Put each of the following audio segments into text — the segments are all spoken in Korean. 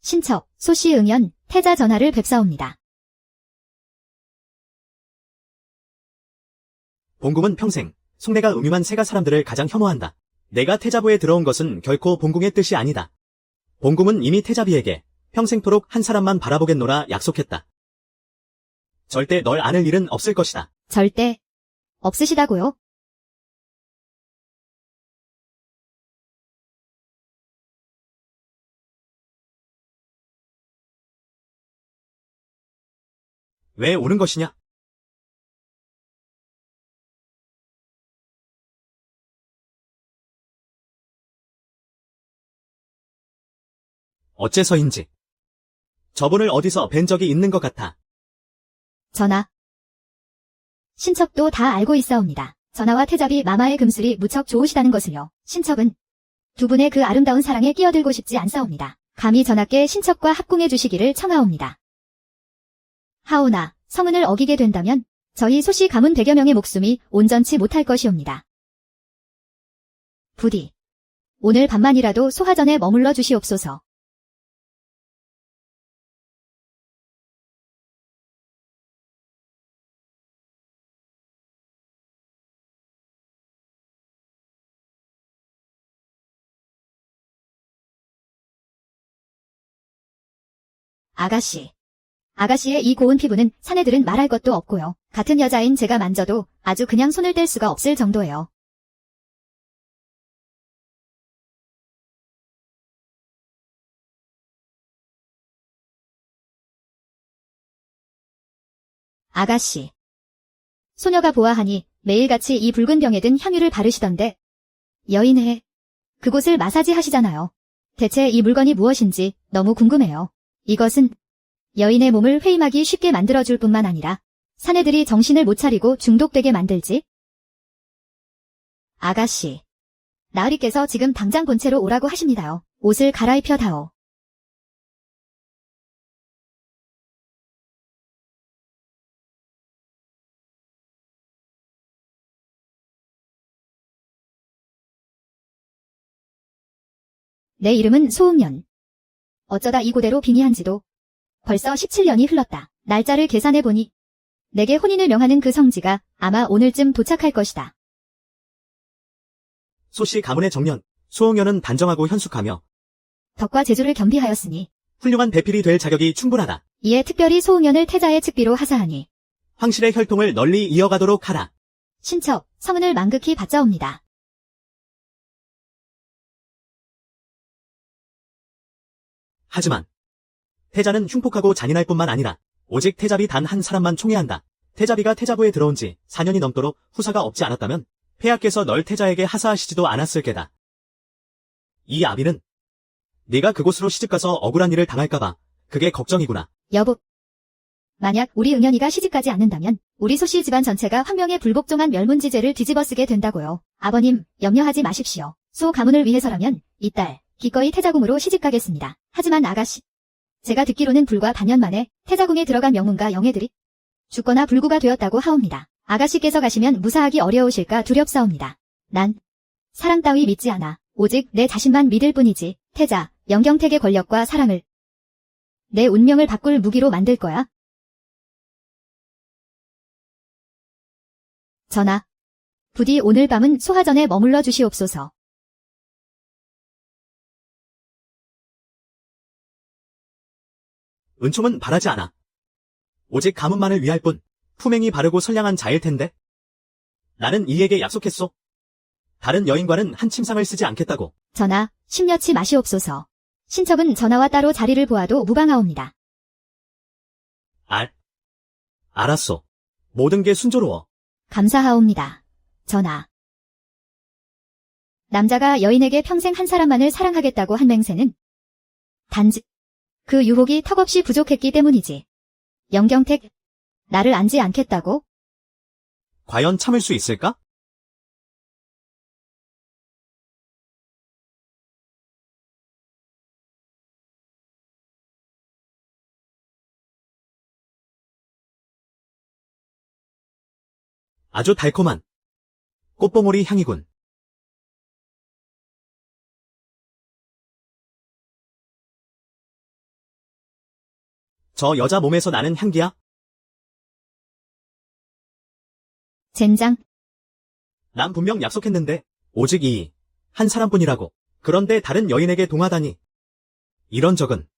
신척, 소씨 응연, 태자 전하를 뵙사옵니다. 봉궁은 평생 속내가 음흉한 세가 사람들을 가장 혐오한다. 내가 태자부에 들어온 것은 결코 봉궁의 뜻이 아니다. 봉궁은 이미 태자비에게 평생토록 한 사람만 바라보겠노라 약속했다. 절대 널 안을 일은 없을 것이다. 절대 없으시다고요? 왜 오는 것이냐? 어째서인지. 저분을 어디서 뵌 적이 있는 것 같아. 전하. 신척도 다 알고 있사옵니다. 전하와 태자비 마마의 금술이 무척 좋으시다는 것을요. 신척은 두 분의 그 아름다운 사랑에 끼어들고 싶지 않사옵니다. 감히 전하께 신척과 합궁해 주시기를 청하옵니다. 하오나 성은을 어기게 된다면 저희 소씨 가문 100여 명의 목숨이 온전치 못할 것이옵니다. 부디 오늘 밤만이라도 소화전에 머물러 주시옵소서. 아가씨. 아가씨의 이 고운 피부는 사내들은 말할 것도 없고요. 같은 여자인 제가 만져도 아주 그냥 손을 뗄 수가 없을 정도예요. 아가씨. 소녀가 보아하니 매일같이 이 붉은 병에 든 향유를 바르시던데 여인의 그곳을 마사지 하시잖아요. 대체 이 물건이 무엇인지 너무 궁금해요. 이것은 여인의 몸을 회임하기 쉽게 만들어줄 뿐만 아니라 사내들이 정신을 못 차리고 중독되게 만들지. 아가씨. 나으리께서 지금 당장 본체로 오라고 하십니다요. 옷을 갈아입혀 다오. 내 이름은 소응연. 어쩌다 이 고대로 빙의한 지도 벌써 17년이 흘렀다. 날짜를 계산해보니 내게 혼인을 명하는 그 성지가 아마 오늘쯤 도착할 것이다. 소씨 가문의 정년, 소홍연은 단정하고 현숙하며 덕과 재주를 겸비하였으니 훌륭한 배필이 될 자격이 충분하다. 이에 특별히 소응연을 태자의 측비로 하사하니 황실의 혈통을 널리 이어가도록 하라. 신척, 성은을 만극히 받자옵니다. 하지만 태자는 흉폭하고 잔인할 뿐만 아니라 오직 태자비 단 한 사람만 총애한다. 태자비가 태자부에 들어온 지 4년이 넘도록 후사가 없지 않았다면 폐하께서 널 태자에게 하사하시지도 않았을 게다. 이 아비는 네가 그곳으로 시집가서 억울한 일을 당할까봐 그게 걱정이구나. 여보. 만약 우리 응연이가 시집가지 않는다면 우리 소씨 집안 전체가 황명의 불복종한 멸문지제를 뒤집어쓰게 된다고요. 아버님, 염려하지 마십시오. 소 가문을 위해서라면 이 딸 기꺼이 태자궁으로 시집가겠습니다. 하지만 아가씨. 제가 듣기로는 불과 반년 만에 태자궁에 들어간 명문가 영애들이 죽거나 불구가 되었다고 하옵니다. 아가씨께서 가시면 무사하기 어려우실까 두렵사옵니다. 난 사랑 따위 믿지 않아. 오직 내 자신만 믿을 뿐이지. 태자, 영경택의 권력과 사랑을 내 운명을 바꿀 무기로 만들 거야. 전하, 부디 오늘 밤은 소화전에 머물러 주시옵소서. 은총은 바라지 않아. 오직 가문만을 위할 뿐 품행이 바르고 선량한 자일 텐데. 나는 이에게 약속했소. 다른 여인과는 한 침상을 쓰지 않겠다고. 전하, 심려치 마시옵소서. 신척은 전하와 따로 자리를 보아도 무방하옵니다. 알았소. 모든 게 순조로워. 감사하옵니다. 전하. 남자가 여인에게 평생 한 사람만을 사랑하겠다고 한 맹세는 단지 그 유혹이 턱없이 부족했기 때문이지. 영경택, 나를 안지 않겠다고? 과연 참을 수 있을까? 아주 달콤한 꽃봉오리 향이군. 저 여자 몸에서 나는 향기야? 젠장. 난 분명 약속했는데, 오직 한 사람뿐이라고. 그런데 다른 여인에게 동하다니. 이런 적은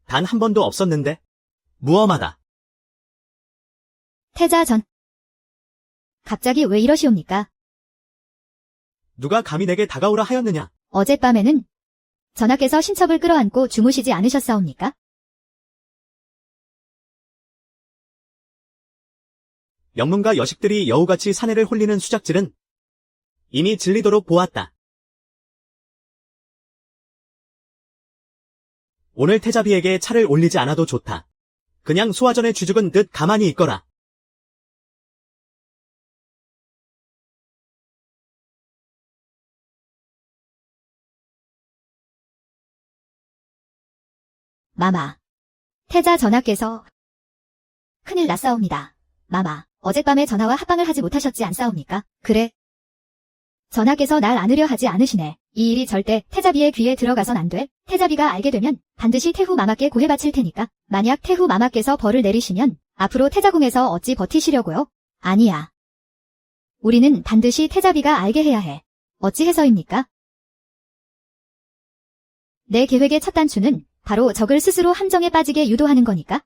단 한 번도 없었는데, 무엄하다. 태자 전. 갑자기 왜 이러시옵니까? 누가 감히 내게 다가오라 하였느냐? 어젯밤에는 전하께서 신첩을 끌어안고 주무시지 않으셨사옵니까? 영문과 여식들이 여우같이 사내를 홀리는 수작질은 이미 질리도록 보았다. 오늘 태자비에게 차를 올리지 않아도 좋다. 그냥 소화전에 쥐죽은 듯 가만히 있거라. 마마. 태자 전하께서 큰일 났사옵니다. 마마, 어젯밤에 전하와 합방을 하지 못하셨지 않사옵니까? 그래. 전하께서 날 안으려 하지 않으시네. 이 일이 절대 태자비의 귀에 들어가선 안 돼. 태자비가 알게 되면 반드시 태후 마마께 고해 바칠 테니까. 만약 태후 마마께서 벌을 내리시면 앞으로 태자궁에서 어찌 버티시려고요? 아니야. 우리는 반드시 태자비가 알게 해야 해. 어찌 해서입니까? 내 계획의 첫 단추는 바로 적을 스스로 함정에 빠지게 유도하는 거니까.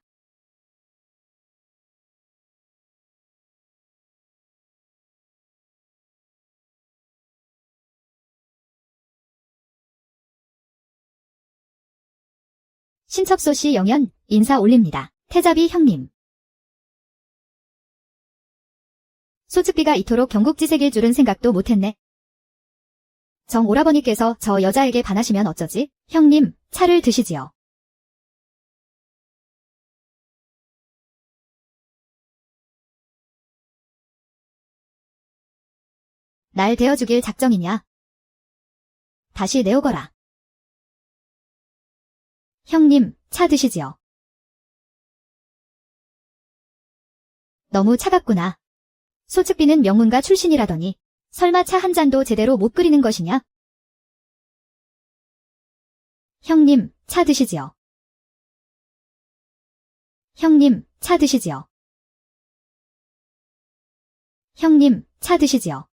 신첩소씨 영연, 인사 올립니다. 태자비 형님. 소측비가 이토록 경국지색일 줄은 생각도 못했네. 정 오라버니께서 저 여자에게 반하시면 어쩌지? 형님, 차를 드시지요. 날 데워주길 작정이냐? 다시 내오거라. 형님, 차 드시지요. 너무 차갑구나. 소측비는 명문가 출신이라더니 설마 차 한 잔도 제대로 못 끓이는 것이냐? 형님, 차 드시지요. 형님, 차 드시지요. 형님, 차 드시지요.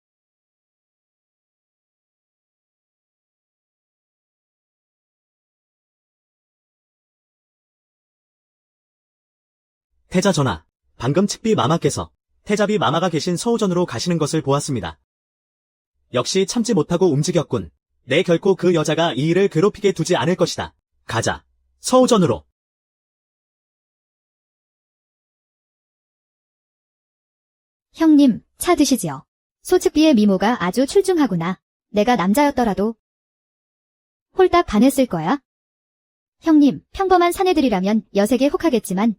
태자 전하, 방금 측비 마마께서 태자비 마마가 계신 서우전으로 가시는 것을 보았습니다. 역시 참지 못하고 움직였군. 내 결코 그 여자가 이 일을 괴롭히게 두지 않을 것이다. 가자. 서우전으로. 형님, 차 드시지요. 소측비의 미모가 아주 출중하구나. 내가 남자였더라도 홀딱 반했을 거야. 형님, 평범한 사내들이라면 여색에 혹하겠지만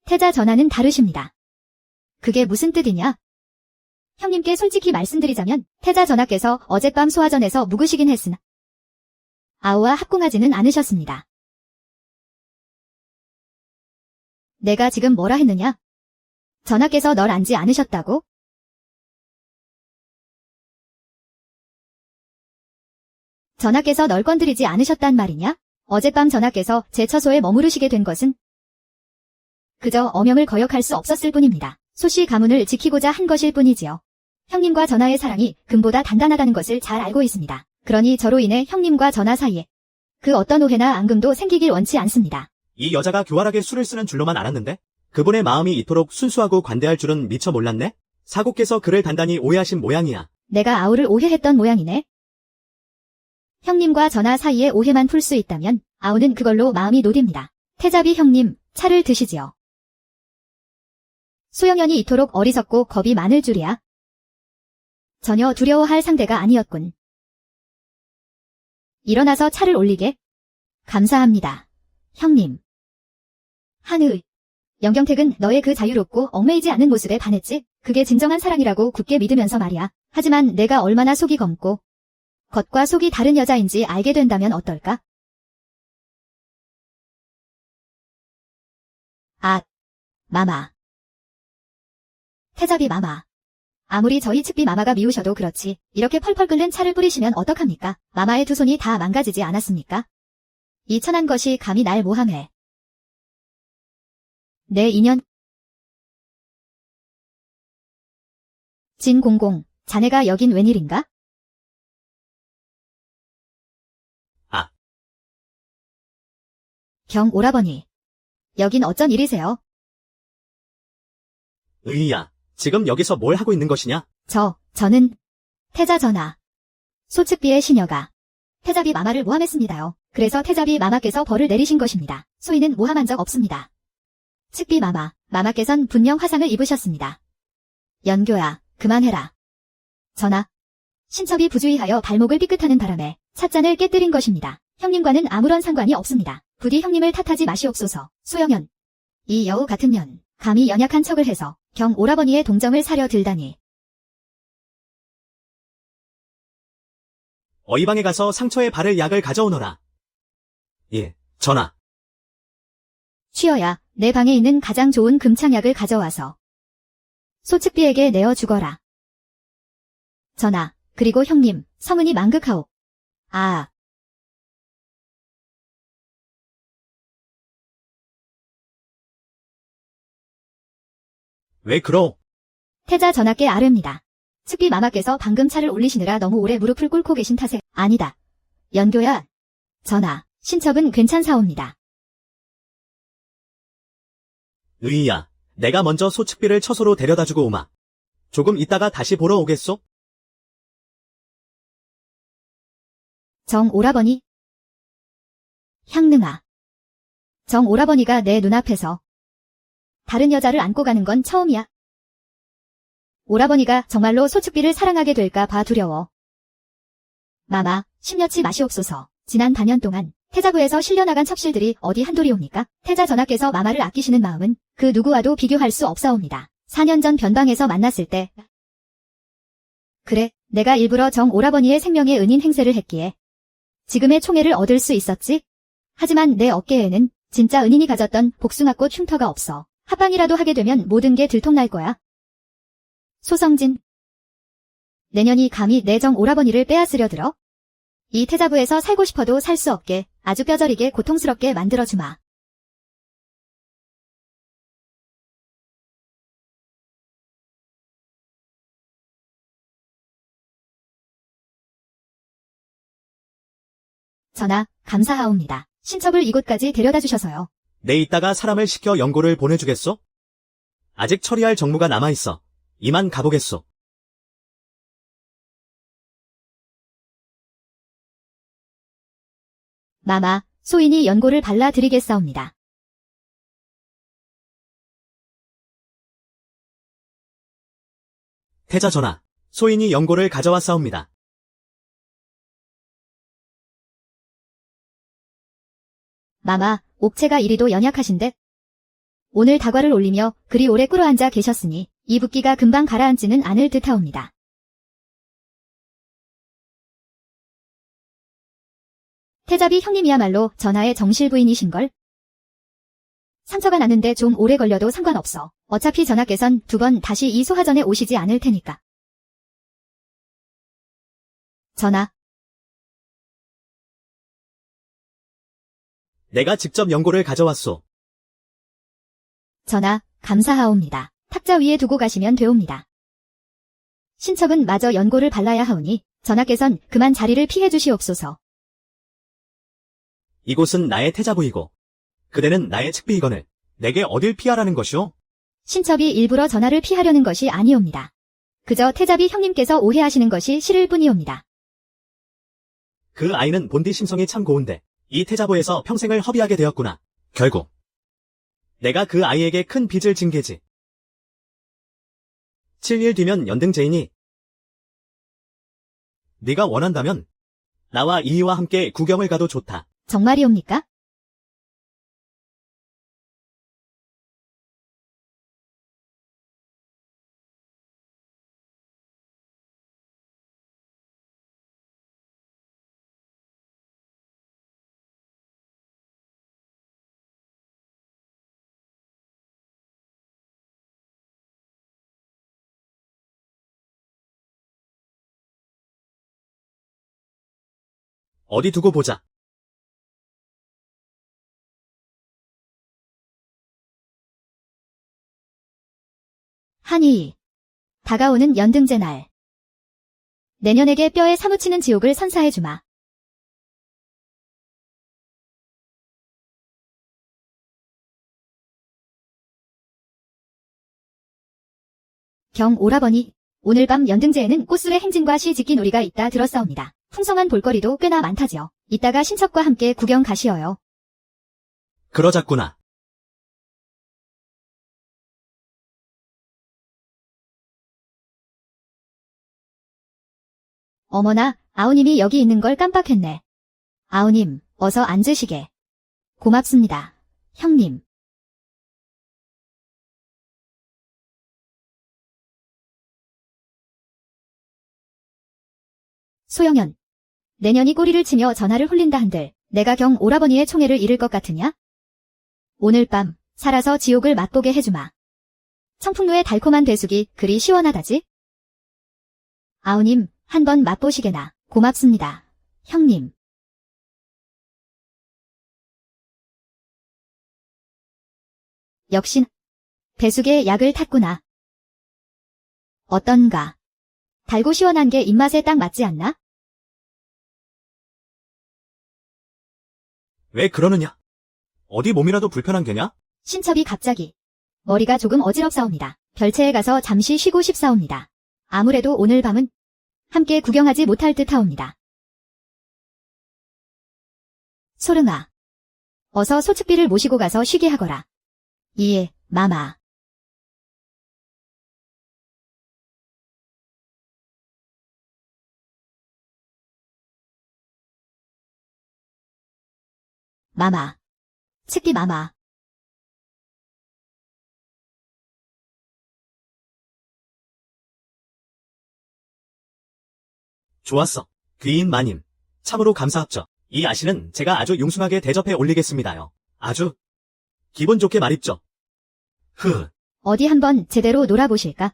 태자 전하는 다르십니다. 그게 무슨 뜻이냐? 형님께 솔직히 말씀드리자면 태자 전하께서 어젯밤 소화전에서 묵으시긴 했으나 아우와 합궁하지는 않으셨습니다. 내가 지금 뭐라 했느냐? 전하께서 널 안지 않으셨다고? 전하께서 널 건드리지 않으셨단 말이냐? 어젯밤 전하께서 제 처소에 머무르시게 된 것은 그저 어명을 거역할 수 없었을 뿐입니다. 소씨 가문을 지키고자 한 것일 뿐이지요. 형님과 전하의 사랑이 금보다 단단하다는 것을 잘 알고 있습니다. 그러니 저로 인해 형님과 전하 사이에 그 어떤 오해나 앙금도 생기길 원치 않습니다. 이 여자가 교활하게 술을 쓰는 줄로만 알았는데 그분의 마음이 이토록 순수하고 관대할 줄은 미처 몰랐네? 사고께서 그를 단단히 오해하신 모양이야. 내가 아우를 오해했던 모양이네. 형님과 전하 사이에 오해만 풀 수 있다면 아우는 그걸로 마음이 놓입니다. 태자비 형님, 차를 드시지요. 소영연이 이토록 어리석고 겁이 많을 줄이야. 전혀 두려워할 상대가 아니었군. 일어나서 차를 올리게. 감사합니다. 형님. 한의. 영경택은 너의 그 자유롭고 얽매이지 않은 모습에 반했지. 그게 진정한 사랑이라고 굳게 믿으면서 말이야. 하지만 내가 얼마나 속이 검고 겉과 속이 다른 여자인지 알게 된다면 어떨까? 아, 마마. 태자비 마마. 아무리 저희 측비 마마가 미우셔도 그렇지 이렇게 펄펄 끓는 차를 뿌리시면 어떡합니까? 마마의 두 손이 다 망가지지 않았습니까? 이 천한 것이 감히 날 모함해. 내 인연. 진공공, 자네가 여긴 웬일인가? 아. 경 오라버니. 여긴 어쩐 일이세요? 의희야, 지금 여기서 뭘 하고 있는 것이냐? 저는 태자 전하. 소측비의 시녀가 태자비 마마를 모함했습니다요. 그래서 태자비 마마께서 벌을 내리신 것입니다. 소인은 모함한 적 없습니다. 측비 마마께선 분명 화상을 입으셨습니다. 연교야, 그만해라. 전하, 신첩이 부주의하여 발목을 삐끗하는 바람에 찻잔을 깨뜨린 것입니다. 형님과는 아무런 상관이 없습니다. 부디 형님을 탓하지 마시옵소서. 소영연, 이 여우 같은 년, 감히 연약한 척을 해서 경 오라버니의 동정을 사려 들다니. 어이방에 가서 상처에 바를 약을 가져오너라. 예, 전하. 취여야 내 방에 있는 가장 좋은 금창약을 가져와서 소측비에게 내어 주거라. 전하, 그리고 형님, 성은이 망극하오. 아. 왜 그러? 태자 전하께 아뢰입니다. 측비 마마께서 방금 차를 올리시느라 너무 오래 무릎을 꿇고 계신 탓에. 아니다. 연교야. 전하, 신첩은 괜찮사옵니다. 의희야, 내가 먼저 소측비를 처소로 데려다주고 오마. 조금 있다가 다시 보러 오겠소? 정 오라버니. 향능아. 정 오라버니가 내 눈앞에서 다른 여자를 안고 가는 건 처음이야. 오라버니가 정말로 소측비를 사랑하게 될까 봐 두려워. 마마, 심려치 마시옵소서. 지난 반년 동안 태자부에서 실려나간 첩실들이 어디 한둘이옵니까? 태자 전하께서 마마를 아끼시는 마음은 그 누구와도 비교할 수 없사옵니다. 4년 전 변방에서 만났을 때. 그래, 내가 일부러 정 오라버니의 생명에 은인 행세를 했기에 지금의 총애를 얻을 수 있었지? 하지만 내 어깨에는 진짜 은인이 가졌던 복숭아꽃 흉터가 없어. 합방이라도 하게 되면 모든 게 들통날 거야. 소성진. 내년이 감히 내 정 오라버니를 빼앗으려 들어? 이 태자부에서 살고 싶어도 살 수 없게 아주 뼈저리게 고통스럽게 만들어주마. 전하, 감사하옵니다. 신첩을 이곳까지 데려다 주셔서요. 내 이따가 사람을 시켜 연고를 보내주겠소? 아직 처리할 정무가 남아있어. 이만 가보겠소. 마마, 소인이 연고를 발라드리겠사옵니다. 태자 전하, 소인이 연고를 가져왔사옵니다. 마마, 옥체가 이리도 연약하신데 오늘 다과를 올리며 그리 오래 꿇어앉아 계셨으니 이 붓기가 금방 가라앉지는 않을 듯하옵니다. 태자비 형님이야말로 전하의 정실 부인이신걸? 상처가 났는데 좀 오래 걸려도 상관없어. 어차피 전하께선 2번 다시 이 소화전에 오시지 않을 테니까. 전하, 내가 직접 연고를 가져왔소. 전하, 감사하옵니다. 탁자 위에 두고 가시면 되옵니다. 신척은 마저 연고를 발라야 하오니 전하께선 그만 자리를 피해 주시옵소서. 이곳은 나의 태자부이고 그대는 나의 측비이거늘 내게 어딜 피하라는 것이오? 신첩이 일부러 전하를 피하려는 것이 아니옵니다. 그저 태자비 형님께서 오해하시는 것이 싫을 뿐이옵니다. 그 아이는 본디 심성이 참 고운데 이 태자부에서 평생을 허비하게 되었구나. 결국 내가 그 아이에게 큰 빚을 진 게지. 7일 뒤면 연등제이니 네가 원한다면 나와 이희와 함께 구경을 가도 좋다. 정말이옵니까? 어디 두고 보자. 한이. 다가오는 연등제 날. 내년에게 뼈에 사무치는 지옥을 선사해주마. 경 오라버니, 오늘 밤 연등제에는 꽃술의 행진과 시짓기 놀이가 있다 들었사옵니다. 풍성한 볼거리도 꽤나 많다지요. 이따가 신척과 함께 구경 가시어요. 그러자꾸나. 어머나, 아우님이 여기 있는 걸 깜빡했네. 아우님, 어서 앉으시게. 고맙습니다. 형님. 소영연. 내년이 꼬리를 치며 전하를 홀린다 한들 내가 경 오라버니의 총애를 잃을 것 같으냐? 오늘 밤 살아서 지옥을 맛보게 해주마. 청풍로의 달콤한 되숙이 그리 시원하다지? 아우님, 한번 맛보시게나. 고맙습니다. 형님. 역시 배숙에 약을 탔구나. 어떤가? 달고 시원한 게 입맛에 딱 맞지 않나? 왜 그러느냐? 어디 몸이라도 불편한 게냐? 신첩이 갑자기 머리가 조금 어지럽사옵니다. 별채에 가서 잠시 쉬고 싶사옵니다. 아무래도 오늘 밤은 함께 구경하지 못할 듯하옵니다. 소릉아, 어서 소측비를 모시고 가서 쉬게 하거라. 이에, 마마. 마마. 측비 마마. 좋았어. 귀인 마님. 참으로 감사합죠. 이 아씨는 제가 아주 융숭하게 대접해 올리겠습니다요. 아주 기분 좋게 말입죠. 어디 한번 제대로 놀아보실까?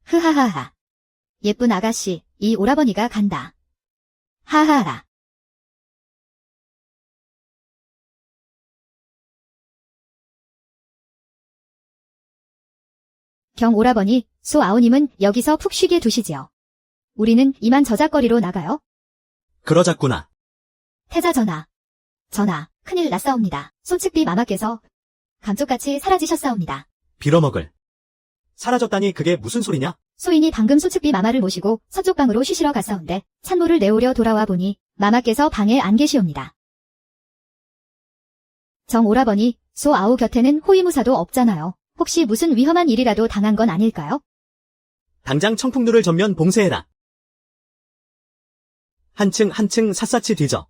흐하하하. 예쁜 아가씨, 이 오라버니가 간다. 하하하. 경 오라버니, 소 아우님은 여기서 푹 쉬게 두시지요. 우리는 이만 저작거리로 나가요. 그러자꾸나. 태자 전하. 전하, 큰일 났사옵니다. 소측비 마마께서 감쪽같이 사라지셨사옵니다. 빌어먹을. 사라졌다니 그게 무슨 소리냐? 소인이 방금 소측비 마마를 모시고 서쪽 방으로 쉬시러 갔사온데 찬물을 내오려 돌아와 보니 마마께서 방에 안 계시옵니다. 정 오라버니, 소 아우 곁에는 호위무사도 없잖아요. 혹시 무슨 위험한 일이라도 당한 건 아닐까요? 당장 청풍루를 전면 봉쇄해라. 한층 한층 샅샅이 뒤져.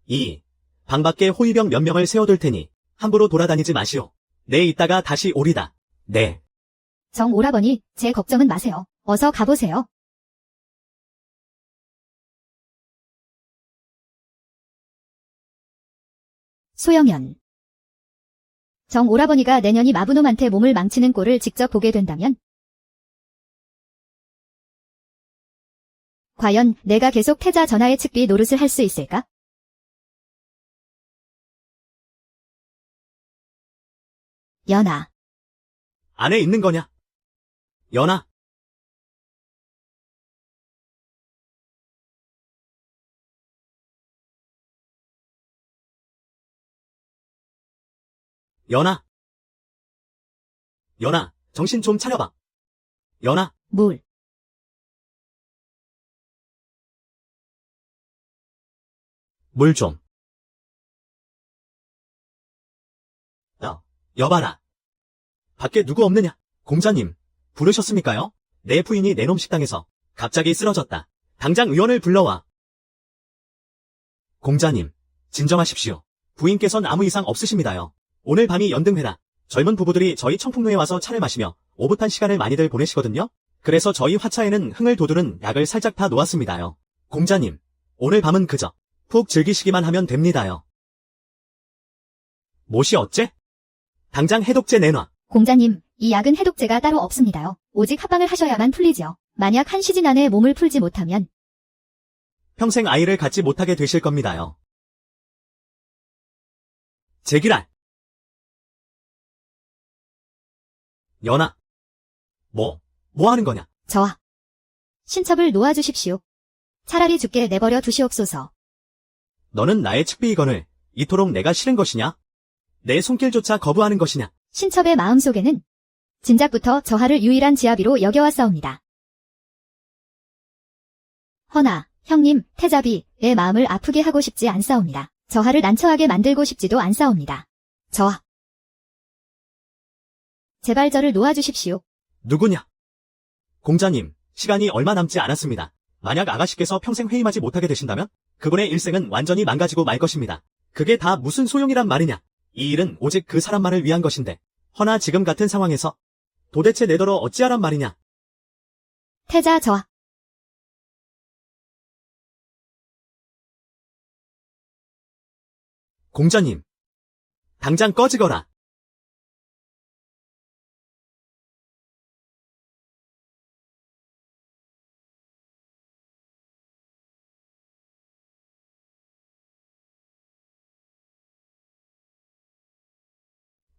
2. 방 밖에 호위병 몇 명을 세워둘 테니 함부로 돌아다니지 마시오. 내 이따가 다시 오리다. 네. 정 오라버니, 제 걱정은 마세요. 어서 가보세요. 소영연. 정 오라버니가 내년이 마부놈한테 몸을 망치는 꼴을 직접 보게 된다면 과연 내가 계속 태자 전하의 측비 노릇을 할 수 있을까? 연아. 안에 있는 거냐? 연아. 연아. 연아, 정신 좀 차려봐. 연아. 물. 물 좀. 여봐라. 밖에 누구 없느냐? 공자님, 부르셨습니까요? 내 부인이 내놈 식당에서 갑자기 쓰러졌다. 당장 의원을 불러와. 공자님, 진정하십시오. 부인께선 아무 이상 없으십니다요. 오늘 밤이 연등회라. 젊은 부부들이 저희 청풍로에 와서 차를 마시며 오붓한 시간을 많이들 보내시거든요. 그래서 저희 화차에는 흥을 돋우는 약을 살짝 파 놓았습니다요. 공자님, 오늘 밤은 그저 푹 즐기시기만 하면 됩니다요. 못이 어째? 당장 해독제 내놔. 공자님, 이 약은 해독제가 따로 없습니다요. 오직 합방을 하셔야만 풀리지요. 만약 한 시즌 안에 몸을 풀지 못하면 평생 아이를 갖지 못하게 되실 겁니다요. 제기랄. 연아. 뭐 하는 거냐? 저하. 신첩을 놓아주십시오. 차라리 죽게 내버려 두시옵소서. 너는 나의 측비이건을 이토록 내가 싫은 것이냐? 내 손길조차 거부하는 것이냐? 신첩의 마음속에는 진작부터 저하를 유일한 지아비로 여겨왔사옵니다. 허나 형님, 태자비, 내 마음을 아프게 하고 싶지 않사옵니다. 저하를 난처하게 만들고 싶지도 않사옵니다. 저하. 제발 저를 놓아주십시오. 누구냐? 공자님, 시간이 얼마 남지 않았습니다. 만약 아가씨께서 평생 회임하지 못하게 되신다면 그분의 일생은 완전히 망가지고 말 것입니다. 그게 다 무슨 소용이란 말이냐? 이 일은 오직 그 사람만을 위한 것인데. 허나 지금 같은 상황에서 도대체 내더러 어찌하란 말이냐? 태자 저하. 공자님, 당장 꺼지거라.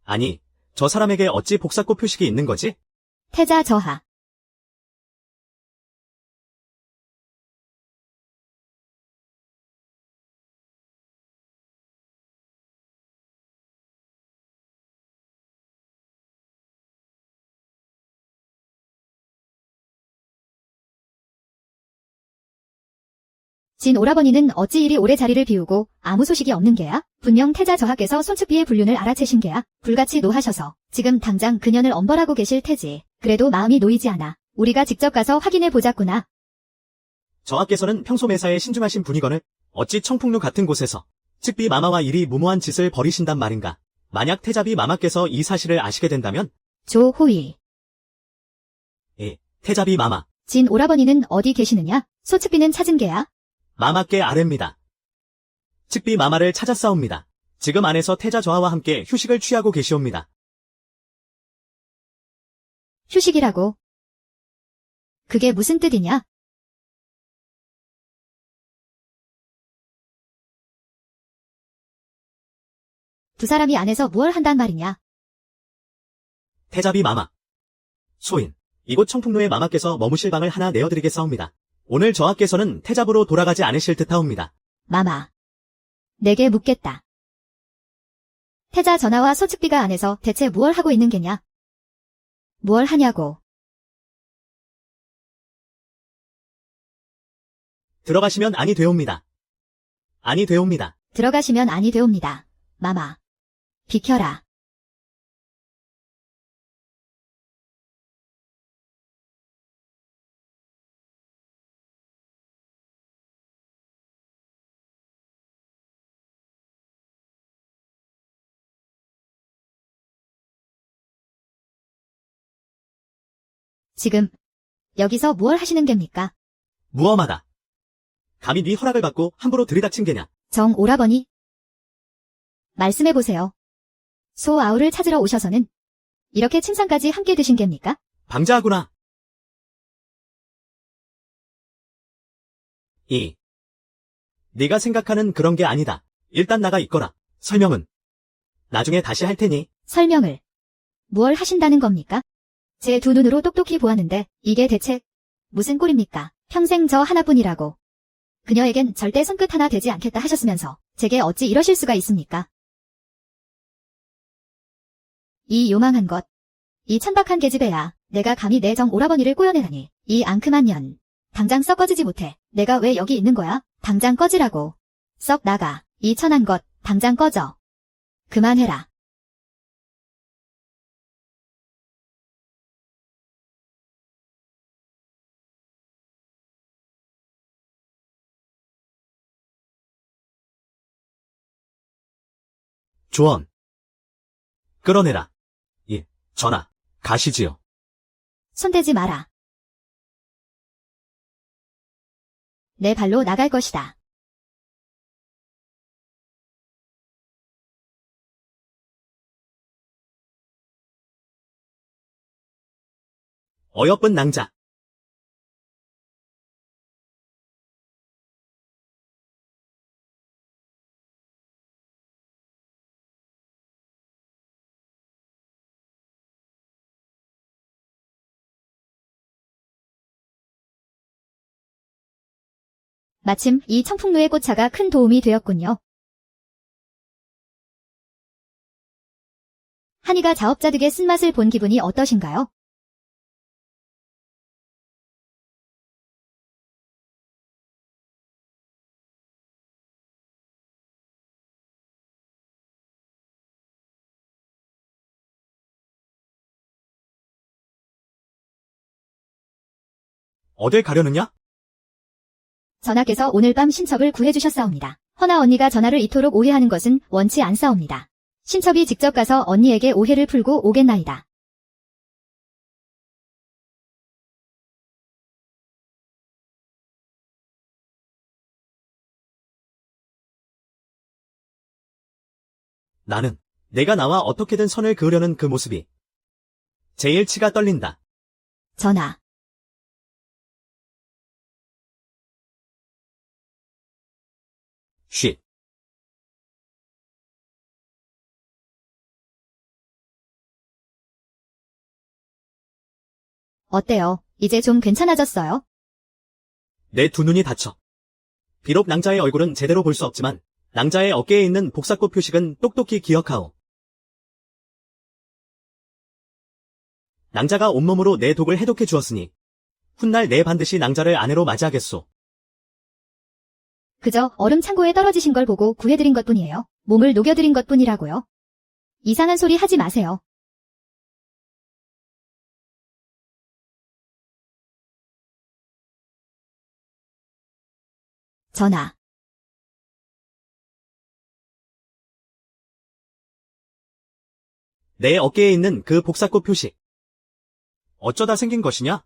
아니, 저 사람에게 어찌 복사꽃 표식이 있는 거지? 태자 저하. 진 오라버니는 어찌 이리 오래 자리를 비우고 아무 소식이 없는 게야? 분명 태자 저하께서 손축비의 불륜을 알아채신 게야. 불같이 노하셔서 지금 당장 그년을 엄벌하고 계실 테지. 그래도 마음이 놓이지 않아. 우리가 직접 가서 확인해 보자꾸나. 저하께서는 평소 매사에 신중하신 분이거늘 어찌 청풍루 같은 곳에서 측비 마마와 이리 무모한 짓을 벌이신단 말인가? 만약 태자비 마마께서 이 사실을 아시게 된다면 조호이. 태자비 마마, 진 오라버니는 어디 계시느냐? 소측비는 찾은 게야? 마마께 아뢰입니다. 측비 마마를 찾았사옵니다. 지금 안에서 태자 저하와 함께 휴식을 취하고 계시옵니다. 휴식이라고. 그게 무슨 뜻이냐? 두 사람이 안에서 무얼 한단 말이냐? 태자비 마마, 소인, 이곳 청풍로에 마마께서 머무실 방을 하나 내어드리겠사옵니다. 오늘 저하께서는 태잡으로 돌아가지 않으실 듯하옵니다. 마마. 내게 묻겠다. 태자 전하와 소측비가 안에서 대체 무얼 하고 있는 게냐? 무얼 하냐고. 들어가시면 아니 되옵니다. 아니 되옵니다. 들어가시면 아니 되옵니다. 마마. 비켜라. 지금 여기서 무얼 하시는 겁니까? 무엄하다. 감히 네 허락을 받고 함부로 들이닥친 게냐? 정 오라버니. 말씀해보세요. 소 아우를 찾으러 오셔서는 이렇게 침상까지 함께 드신 겁니까? 방자하구나. 네가 생각하는 그런 게 아니다. 일단 나가 있거라. 설명은 나중에 다시 할 테니. 설명을. 무얼 하신다는 겁니까? 제 두 눈으로 똑똑히 보았는데 이게 대체 무슨 꼴입니까? 평생 저 하나뿐이라고. 그녀에겐 절대 손끝 하나 되지 않겠다 하셨으면서 제게 어찌 이러실 수가 있습니까? 이 요망한 것. 이 천박한 계집애야. 내가 감히 내 정 오라버니를 꼬여내다니. 이 앙큼한 년. 당장 썩 꺼지지 못해. 내가 왜 여기 있는 거야? 당장 꺼지라고. 썩 나가. 이 천한 것. 당장 꺼져. 그만해라. 조언. 끌어내라. 전하. 가시지요. 손대지 마라. 내 발로 나갈 것이다. 어여쁜 낭자. 마침 이 청풍루의 꽃차가 큰 도움이 되었군요. 한이가 자업자 득의 쓴맛을 본 기분이 어떠신가요? 어딜 가려느냐? 전하께서 오늘 밤 신첩을 구해주셨사옵니다. 허나 언니가 전하를 이토록 오해하는 것은 원치 않사옵니다. 신첩이 직접 가서 언니에게 오해를 풀고 오겠나이다. 나는 내가 나와 어떻게든 선을 그으려는 그 모습이 제일 치가 떨린다. 전하. 쉿. 어때요? 이제 좀 괜찮아졌어요? 내 두 눈이 다쳐. 비록 낭자의 얼굴은 제대로 볼 수 없지만 낭자의 어깨에 있는 복사꽃 표식은 똑똑히 기억하오. 낭자가 온몸으로 내 독을 해독해 주었으니 훗날 내 반드시 낭자를 아내로 맞이하겠소. 그저 얼음 창고에 떨어지신 걸 보고 구해드린 것뿐이에요. 몸을 녹여드린 것뿐이라고요. 이상한 소리 하지 마세요. 전하. 내 어깨에 있는 그 복사꽃 표식. 어쩌다 생긴 것이냐?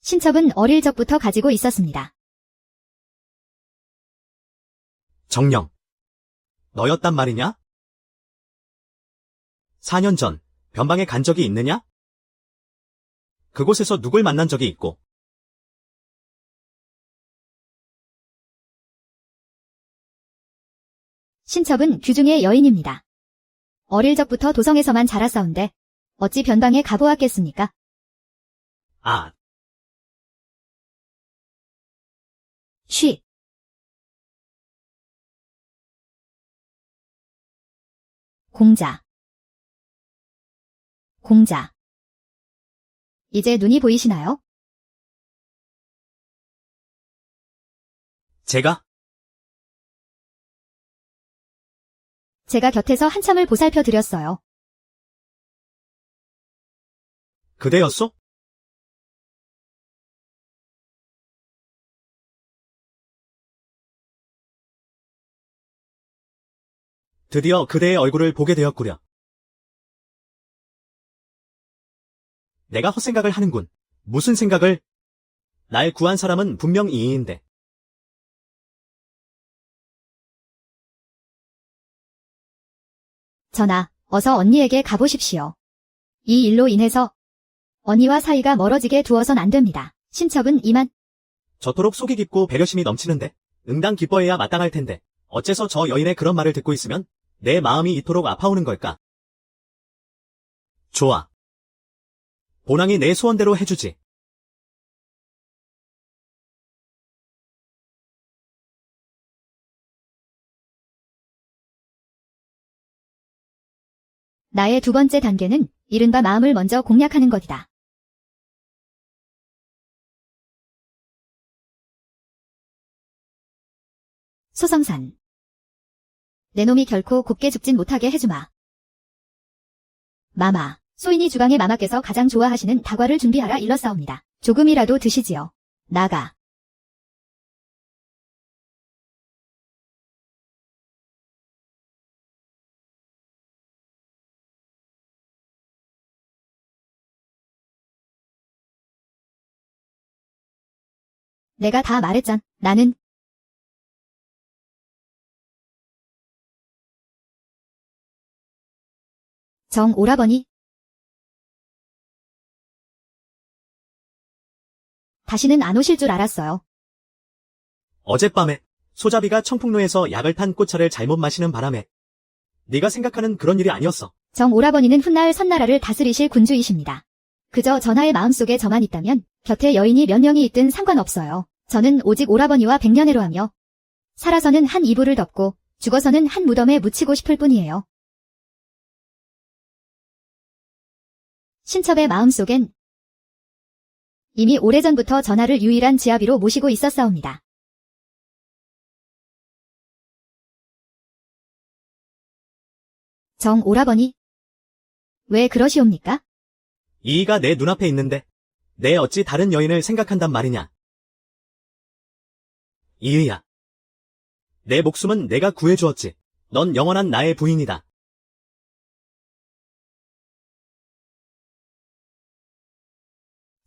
신첩은 어릴 적부터 가지고 있었습니다. 정녕. 너였단 말이냐? 4년 전 변방에 간 적이 있느냐? 그곳에서 누굴 만난 적이 있고 신첩은 귀중의 여인입니다. 어릴 적부터 도성에서만 자랐사온데 어찌 변방에 가보았겠습니까? 아, 쉬. 공자. 공자. 이제 눈이 보이시나요? 제가 곁에서 한참을 보살펴 드렸어요. 그대였소? 드디어 그대의 얼굴을 보게 되었구려. 내가 헛생각을 하는군. 무슨 생각을? 날 구한 사람은 분명 이인데. 전하, 어서 언니에게 가보십시오. 이 일로 인해서 언니와 사이가 멀어지게 두어선 안 됩니다. 신첩은 이만. 저토록 속이 깊고 배려심이 넘치는데 응당 기뻐해야 마땅할 텐데 어째서 저 여인의 그런 말을 듣고 있으면 내 마음이 이토록 아파오는 걸까? 좋아. 보랑이 내 소원대로 해주지. 나의 두 번째 단계는 이른바 마음을 먼저 공략하는 것이다. 소성산. 내 놈이 결코 곱게 죽진 못하게 해주마. 마마, 소인이 주방의 마마께서 가장 좋아하시는 다과를 준비하라 일렀사옵니다. 조금이라도 드시지요. 나가. 내가 다 말했잖. 나는 정 오라버니. 다시는 안 오실 줄 알았어요. 어젯밤에 소자비가 청풍로에서 약을 탄 꽃차를 잘못 마시는 바람에 네가 생각하는 그런 일이 아니었어. 정 오라버니는 훗날 선나라를 다스리실 군주이십니다. 그저 전하의 마음속에 저만 있다면 곁에 여인이 몇 명이 있든 상관없어요. 저는 오직 오라버니와 백년해로 하며 살아서는 한 이불을 덮고 죽어서는 한 무덤에 묻히고 싶을 뿐이에요. 신첩의 마음속엔 이미 오래전부터 전하를 유일한 지아비로 모시고 있었사옵니다. 정 오라버니, 왜 그러시옵니까? 이의가 내 눈앞에 있는데 내 어찌 다른 여인을 생각한단 말이냐. 이의야. 내 목숨은 내가 구해주었지. 넌 영원한 나의 부인이다.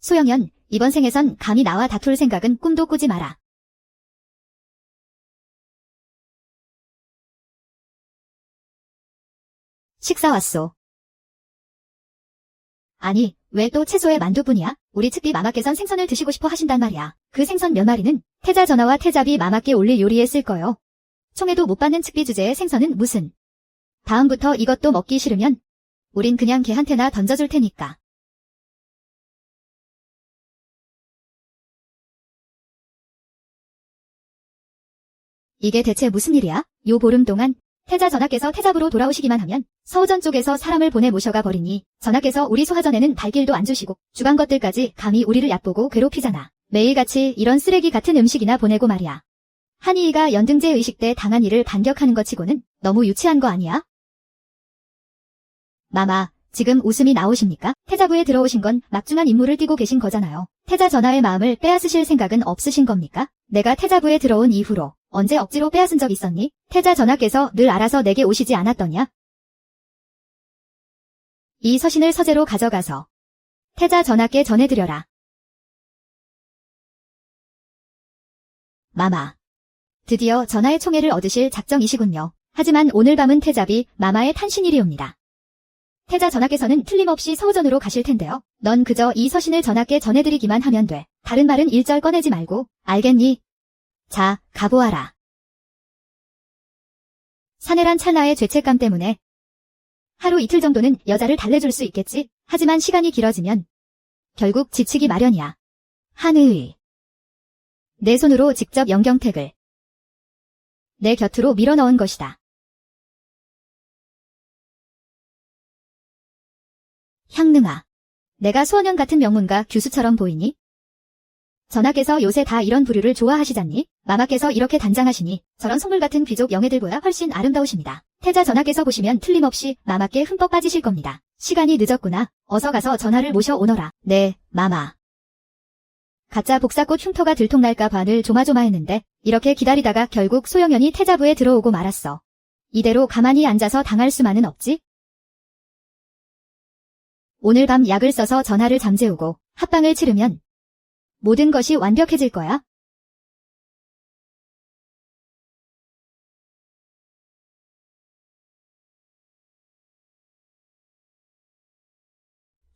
소영연, 이번 생에선 감히 나와 다툴 생각은 꿈도 꾸지 마라. 식사 왔소. 아니, 왜 또 채소에 만두뿐이야? 우리 측비 마마께선 생선을 드시고 싶어 하신단 말이야. 그 생선 몇 마리는 태자 전하와 태자비 마마께 올릴 요리에 쓸 거요. 총에도 못 받는 측비 주제에 생선은 무슨. 다음부터 이것도 먹기 싫으면 우린 그냥 걔한테나 던져줄 테니까. 이게 대체 무슨 일이야? 요 보름 동안 태자 전하께서 태잡으로 돌아오시기만 하면 서우전 쪽에서 사람을 보내 모셔가 버리니 전하께서 우리 소하전에는 발길도 안 주시고 주간 것들까지 감히 우리를 얕보고 괴롭히잖아. 매일같이 이런 쓰레기 같은 음식이나 보내고 말이야. 한이이가 연등제 의식 때 당한 일을 반격하는 것 치고는 너무 유치한 거 아니야? 마마, 지금 웃음이 나오십니까? 태자부에 들어오신 건 막중한 임무를 띠고 계신 거잖아요. 태자 전하의 마음을 빼앗으실 생각은 없으신 겁니까? 내가 태자부에 들어온 이후로 언제 억지로 빼앗은 적 있었니? 태자 전하께서 늘 알아서 내게 오시지 않았더냐? 이 서신을 서재로 가져가서 태자 전하께 전해드려라. 마마, 드디어 전하의 총애를 얻으실 작정이시군요. 하지만 오늘 밤은 태잡이 마마의 탄신일이옵니다. 태자 전하께서는 틀림없이 서우전으로 가실 텐데요. 넌 그저 이 서신을 전하께 전해드리기만 하면 돼. 다른 말은 일절 꺼내지 말고, 알겠니? 자, 가보아라. 사내란 찰나의 죄책감 때문에 하루 이틀 정도는 여자를 달래줄 수 있겠지. 하지만 시간이 길어지면 결국 지치기 마련이야. 한의. 내 손으로 직접 영경택을 내 곁으로 밀어넣은 것이다. 향능아, 내가 수원현 같은 명문가 규수처럼 보이니? 전하께서 요새 다 이런 부류를 좋아하시잖니? 마마께서 이렇게 단장하시니 저런 속물 같은 귀족 영애들보다 훨씬 아름다우십니다. 태자 전하께서 보시면 틀림없이 마마께 흠뻑 빠지실 겁니다. 시간이 늦었구나. 어서 가서 전하를 모셔오너라. 네, 마마. 가짜 복사꽃 흉터가 들통날까 봐 늘 조마조마했는데 이렇게 기다리다가 결국 소영연이 태자부에 들어오고 말았어. 이대로 가만히 앉아서 당할 수만은 없지? 오늘 밤 약을 써서 전하를 잠재우고 합방을 치르면 모든 것이 완벽해질 거야.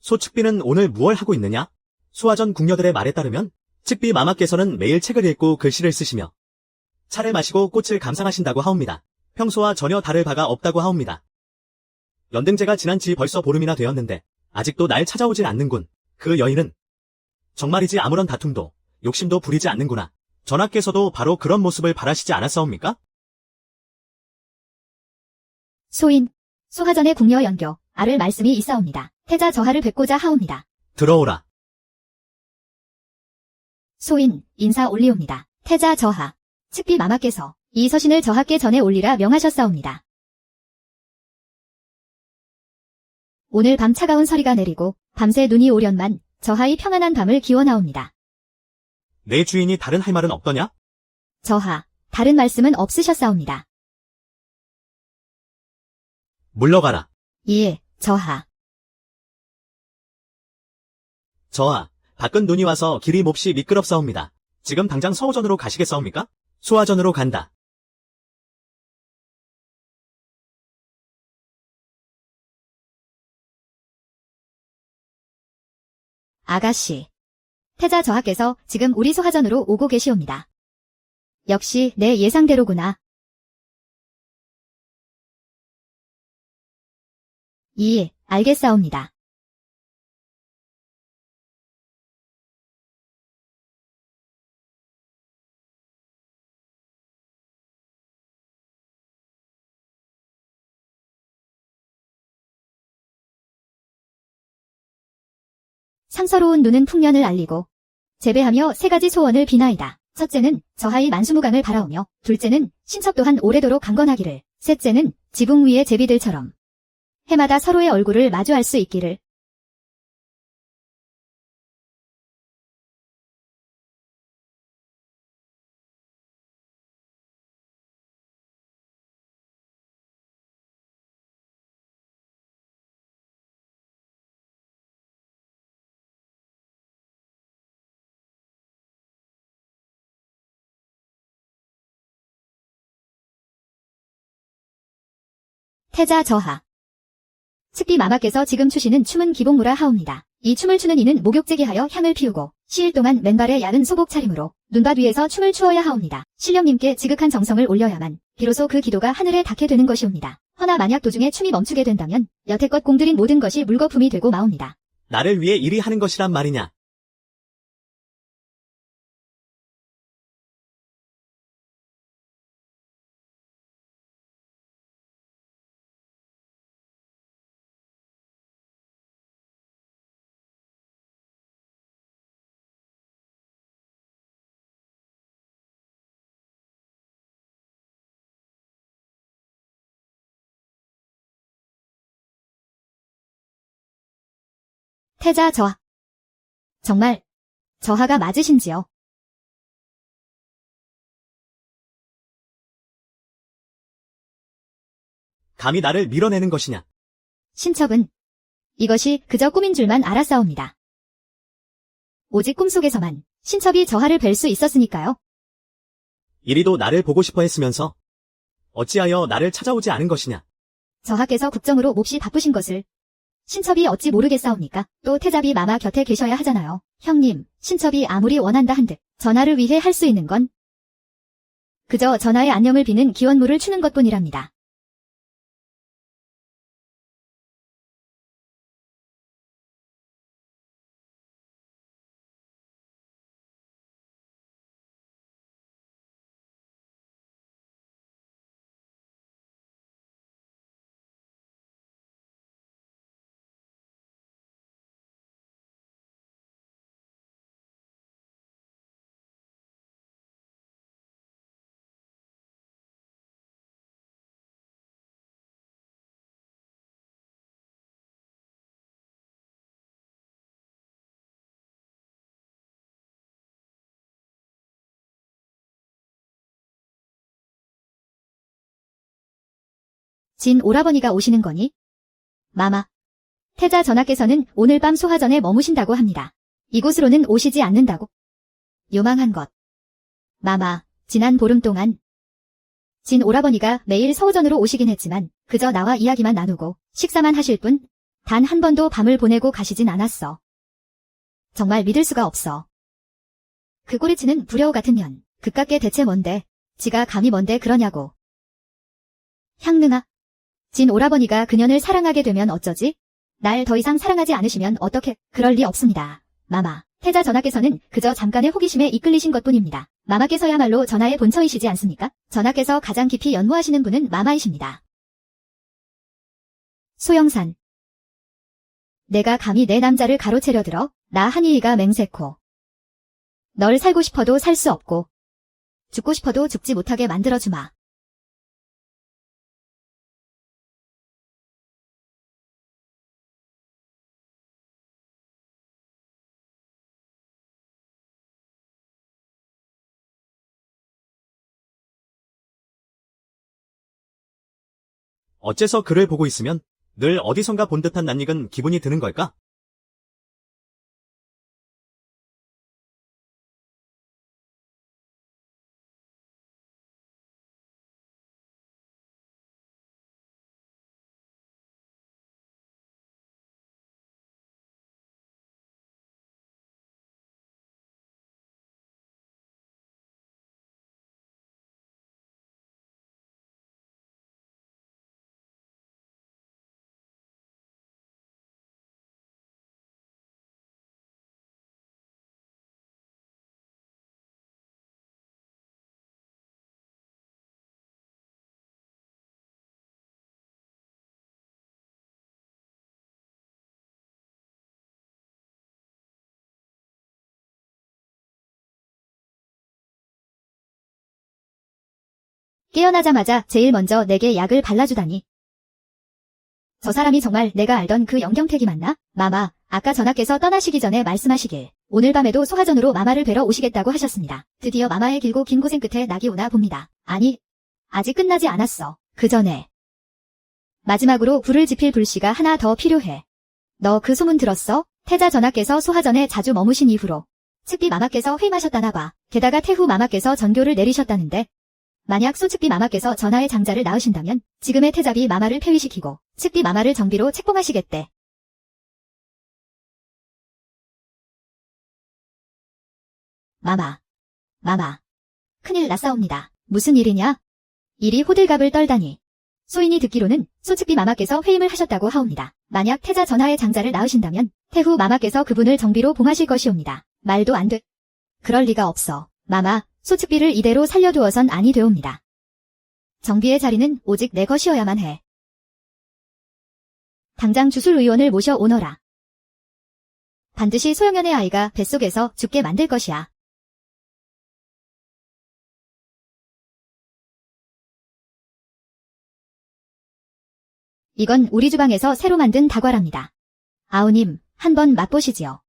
소측비는 오늘 무얼 하고 있느냐? 소하전 궁녀들의 말에 따르면 측비 마마께서는 매일 책을 읽고 글씨를 쓰시며 차를 마시고 꽃을 감상하신다고 하옵니다. 평소와 전혀 다를 바가 없다고 하옵니다. 연등제가 지난 지 벌써 보름이나 되었는데 아직도 날 찾아오질 않는군. 그 여인은 정말이지 아무런 다툼도 욕심도 부리지 않는구나. 전하께서도 바로 그런 모습을 바라시지 않았사옵니까? 소인, 소하전의 궁녀 연교, 아를 말씀이 있사옵니다. 태자 저하를 뵙고자 하옵니다. 들어오라. 소인, 인사 올리옵니다. 태자 저하, 측비 마마께서 이 서신을 저하께 전해 올리라 명하셨사옵니다. 오늘 밤 차가운 서리가 내리고 밤새 눈이 오련만 저하의 평안한 밤을 기원하옵니다. 내 주인이 다른 할 말은 없더냐? 저하, 다른 말씀은 없으셨사옵니다. 물러가라. 예, 저하. 저하, 밖은 눈이 와서 길이 몹시 미끄럽사옵니다. 지금 당장 서우전으로 가시겠사옵니까? 소하전으로 간다. 아가씨. 태자 저하께서 지금 우리 소하전으로 오고 계시옵니다. 역시 내 예상대로구나. 예, 알겠사옵니다. 상서로운 눈은 풍년을 알리고 재배하며 세 가지 소원을 비나이다. 첫째는 저하의 만수무강을 바라오며, 둘째는 신첩 또한 오래도록 강건하기를, 셋째는 지붕 위의 제비들처럼 해마다 서로의 얼굴을 마주할 수 있기를. 태자 저하. 측비 마마께서 지금 추시는 춤은 기복무라 하옵니다. 이 춤을 추는 이는 목욕제기하여 향을 피우고 시일 동안 맨발에 야른 소복 차림으로 눈밭 위에서 춤을 추어야 하옵니다. 신령님께 지극한 정성을 올려야만 비로소 그 기도가 하늘에 닿게 되는 것이옵니다. 허나 만약 도중에 춤이 멈추게 된다면 여태껏 공들인 모든 것이 물거품이 되고 마옵니다. 나를 위해 일이 하는 것이란 말이냐? 태자 저하. 정말 저하가 맞으신지요? 감히 나를 밀어내는 것이냐? 신첩은 이것이 그저 꿈인 줄만 알았사옵니다. 오직 꿈속에서만 신첩이 저하를 뵐 수 있었으니까요. 이리도 나를 보고 싶어 했으면서 어찌하여 나를 찾아오지 않은 것이냐? 저하께서 국정으로 몹시 바쁘신 것을 신첩이 어찌 모르겠사옵니까? 또 태자비 마마 곁에 계셔야 하잖아요. 형님, 신첩이 아무리 원한다 한들 전하를 위해 할 수 있는 건 그저 전하의 안녕을 비는 기원물을 추는 것뿐이랍니다. 진 오라버니가 오시는 거니? 마마. 태자 전하께서는 오늘 밤 소화전에 머무신다고 합니다. 이곳으로는 오시지 않는다고. 요망한 것. 마마, 지난 보름 동안 진 오라버니가 매일 서우전으로 오시긴 했지만 그저 나와 이야기만 나누고 식사만 하실 뿐 단 한 번도 밤을 보내고 가시진 않았어. 정말 믿을 수가 없어. 그 꼬리치는 불효 같은 년. 그깟게 대체 뭔데? 지가 감히 뭔데 그러냐고. 향릉아. 진 오라버니가 그년을 사랑하게 되면 어쩌지? 날 더 이상 사랑하지 않으시면 어떻게? 그럴 리 없습니다. 마마, 태자 전하께서는 그저 잠깐의 호기심에 이끌리신 것뿐입니다. 마마께서야말로 전하의 본처이시지 않습니까? 전하께서 가장 깊이 연모하시는 분은 마마이십니다. 소영산. 내가 감히 내 남자를 가로채려 들어? 나 한이이가 맹세코. 널 살고 싶어도 살 수 없고 죽고 싶어도 죽지 못하게 만들어주마. 어째서 그를 보고 있으면 늘 어디선가 본 듯한 낯익은 기분이 드는 걸까? 깨어나자마자 제일 먼저 내게 약을 발라주다니. 저 사람이 정말 내가 알던 그 영경택이 맞나? 마마, 아까 전하께서 떠나시기 전에 말씀하시길 오늘 밤에도 소화전으로 마마를 뵈러 오시겠다고 하셨습니다. 드디어 마마의 길고 긴 고생 끝에 낙이 오나 봅니다. 아니, 아직 끝나지 않았어. 그 전에 마지막으로 불을 지필 불씨가 하나 더 필요해. 너 그 소문 들었어? 태자 전하께서 소화전에 자주 머무신 이후로 측비 마마께서 회임하셨다나 봐. 게다가 태후 마마께서 전교를 내리셨다는데 만약 소측비 마마께서 전하의 장자를 낳으신다면 지금의 태자비 마마를 폐위시키고 측비 마마를 정비로 책봉하시겠대. 마마. 큰일 났사옵니다. 무슨 일이냐? 일이 호들갑을 떨다니. 소인이 듣기로는 소측비 마마께서 회임을 하셨다고 하옵니다. 만약 태자 전하의 장자를 낳으신다면 태후 마마께서 그분을 정비로 봉하실 것이옵니다. 말도 안 돼. 그럴 리가 없어. 마마, 소측비를 이대로 살려두어선 아니 되옵니다. 정비의 자리는 오직 내 것이어야만 해. 당장 주술의원을 모셔오너라. 반드시 소영연의 아이가 뱃속에서 죽게 만들 것이야. 이건 우리 주방에서 새로 만든 다과랍니다. 아우님, 한번 맛보시지요.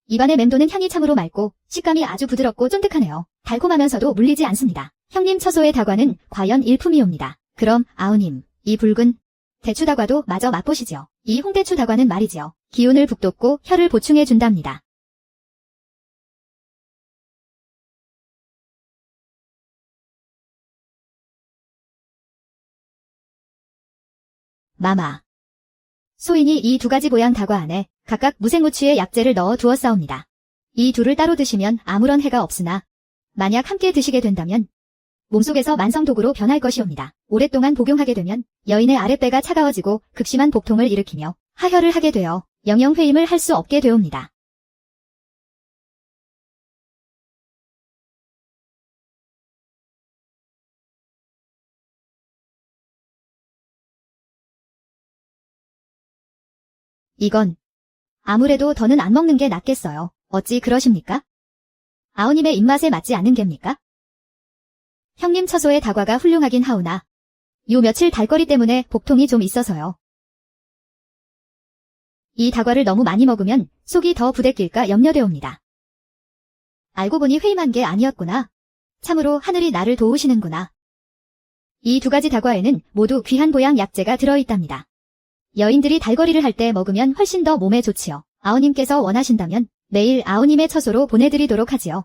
입안에 맴도는 향이 참으로 맑고 식감이 아주 부드럽고 쫀득하네요. 달콤하면서도 물리지 않습니다. 형님 처소의 다과는 과연 일품이옵니다. 그럼 아우님, 이 붉은 대추 다과도 마저 맛보시지요. 이 홍대추 다과는 말이지요. 기운을 북돋고 혀를 보충해 준답니다. 마마. 소인이 이 두 가지 보양 다과 안에 각각 무생무취의 약재를 넣어 두었사옵니다. 이 둘을 따로 드시면 아무런 해가 없으나 만약 함께 드시게 된다면 몸속에서 만성독으로 변할 것이옵니다. 오랫동안 복용하게 되면 여인의 아랫배가 차가워지고 극심한 복통을 일으키며 하혈을 하게 되어 영영회임을 할 수 없게 되옵니다. 이건 아무래도 더는 안 먹는 게 낫겠어요. 어찌 그러십니까? 아우님의 입맛에 맞지 않는 겝니까? 형님 처소의 다과가 훌륭하긴 하오나 요 며칠 달거리 때문에 복통이 좀 있어서요. 이 다과를 너무 많이 먹으면 속이 더 부대낄까 염려되옵니다. 알고 보니 회임한 게 아니었구나. 참으로 하늘이 나를 도우시는구나. 이 두 가지 다과에는 모두 귀한 보양 약재가 들어있답니다. 여인들이 달거리를 할 때 먹으면 훨씬 더 몸에 좋지요. 아우님께서 원하신다면 매일 아우님의 처소로 보내드리도록 하지요.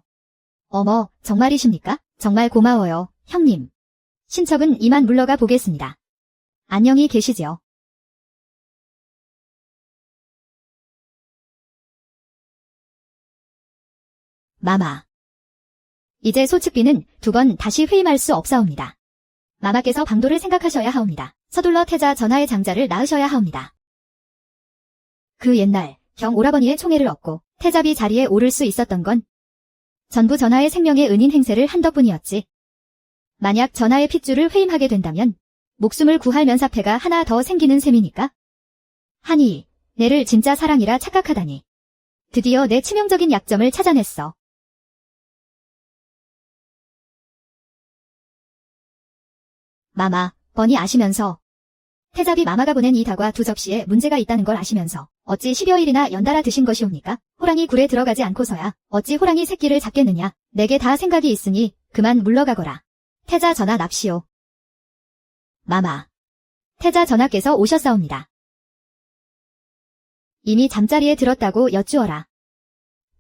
어머, 정말이십니까? 정말 고마워요, 형님. 신첩은 이만 물러가 보겠습니다. 안녕히 계시지요. 마마. 이제 소측비는 두 번 다시 회임할 수 없사옵니다. 마마께서 방도를 생각하셔야 하옵니다. 서둘러 태자 전하의 장자를 낳으셔야 하옵니다. 그 옛날 경오라버니의 총애를 얻고 태자비 자리에 오를 수 있었던 건 전부 전하의 생명에 은인 행세를 한 덕분이었지. 만약 전하의 핏줄을 회임하게 된다면 목숨을 구할 면사패가 하나 더 생기는 셈이니까. 하니 내를 진짜 사랑이라 착각하다니. 드디어 내 치명적인 약점을 찾아냈어. 마마, 뻔히 아시면서 태자비 마마가 보낸 이 다과 두 접시에 문제가 있다는 걸 아시면서 어찌 10여일이나 연달아 드신 것이옵니까? 호랑이 굴에 들어가지 않고서야 어찌 호랑이 새끼를 잡겠느냐. 내게 다 생각이 있으니 그만 물러가거라. 태자 전하 납시오. 마마. 태자 전하께서 오셨사옵니다. 이미 잠자리에 들었다고 여쭈어라.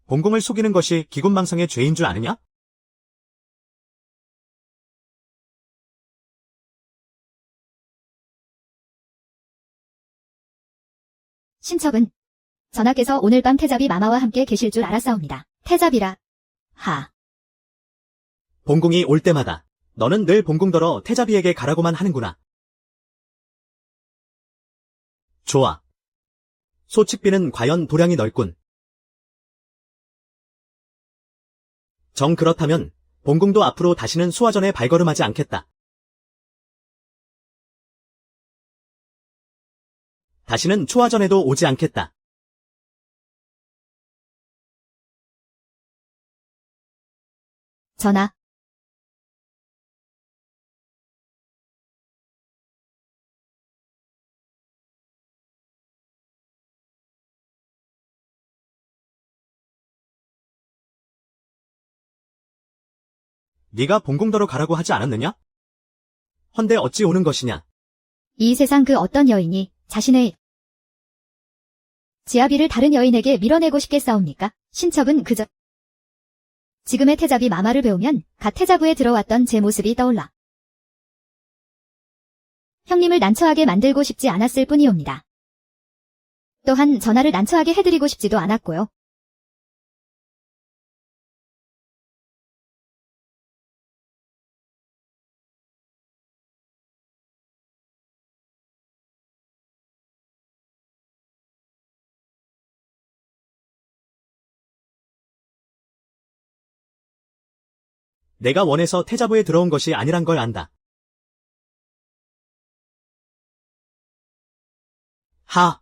공공을 속이는 것이 기곤망상의 죄인 줄 아느냐? 신첩은 전하께서 오늘 밤 태자비 마마와 함께 계실 줄 알았사옵니다. 태자비라. 하. 본궁이 올 때마다 너는 늘 본궁더러 태자비에게 가라고만 하는구나. 좋아. 소측비는 과연 도량이 넓군. 정 그렇다면 본궁도 앞으로 다시는 소화전에 발걸음하지 않겠다. 다시는 초화전에도 오지 않겠다. 전하. 네가 본궁더러 가라고 하지 않았느냐? 헌데 어찌 오는 것이냐? 이 세상 그 어떤 여인이 자신의 지아비를 다른 여인에게 밀어내고 싶겠사옵니까? 신첩은 그저 지금의 태자비 마마를 배우면 갓 태자부에 들어왔던 제 모습이 떠올라 형님을 난처하게 만들고 싶지 않았을 뿐이옵니다. 또한 전하를 난처하게 해드리고 싶지도 않았고요. 내가 원해서 태자부에 들어온 것이 아니란 걸 안다. 하!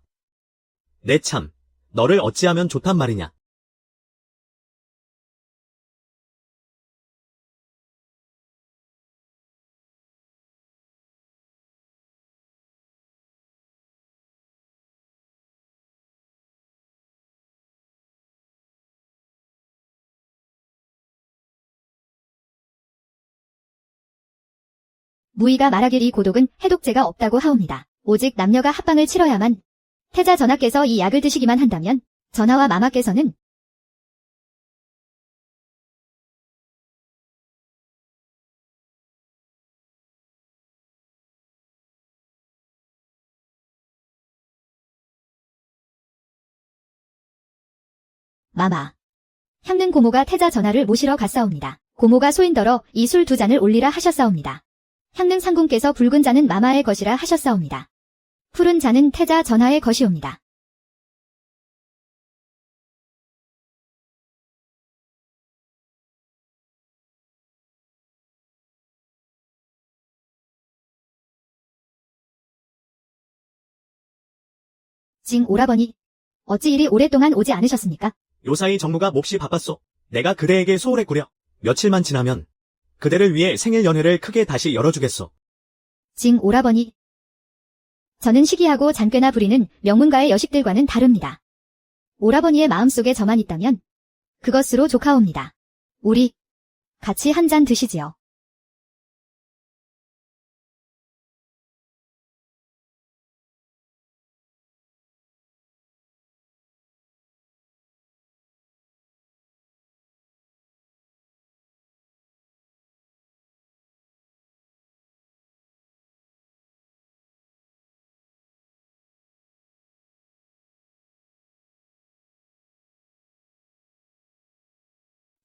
내 참, 너를 어찌하면 좋단 말이냐? 무의가 말하길 이 고독은 해독제가 없다고 하옵니다. 오직 남녀가 합방을 치러야만 태자 전하께서 이 약을 드시기만 한다면 전하와 마마께서는 마마. 향릉 고모가 태자 전하를 모시러 갔사옵니다. 고모가 소인더러 이 술 2잔을 올리라 하셨사옵니다. 향릉 상궁께서 붉은 잔은 마마의 것이라 하셨사옵니다. 푸른 잔은 태자 전하의 것이옵니다. 징 오라버니, 어찌 이리 오랫동안 오지 않으셨습니까? 요사이 정무가 몹시 바빴소. 내가 그대에게 소홀했구려. 며칠만 지나면 그대를 위해 생일 연회를 크게 다시 열어주겠소. 징 오라버니, 저는 시기하고 잔꾀나 부리는 명문가의 여식들과는 다릅니다. 오라버니의 마음속에 저만 있다면 그것으로 조카옵니다. 우리 같이 한 잔 드시지요.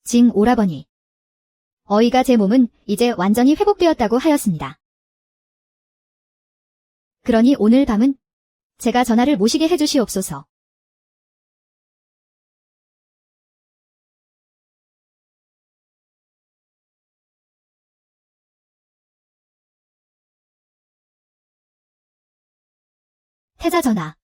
징 오라버니, 어이가 제 몸은 이제 완전히 회복되었다고 하였습니다. 그러니 오늘 밤은 제가 전하를 모시게 해주시옵소서. 태자 전하,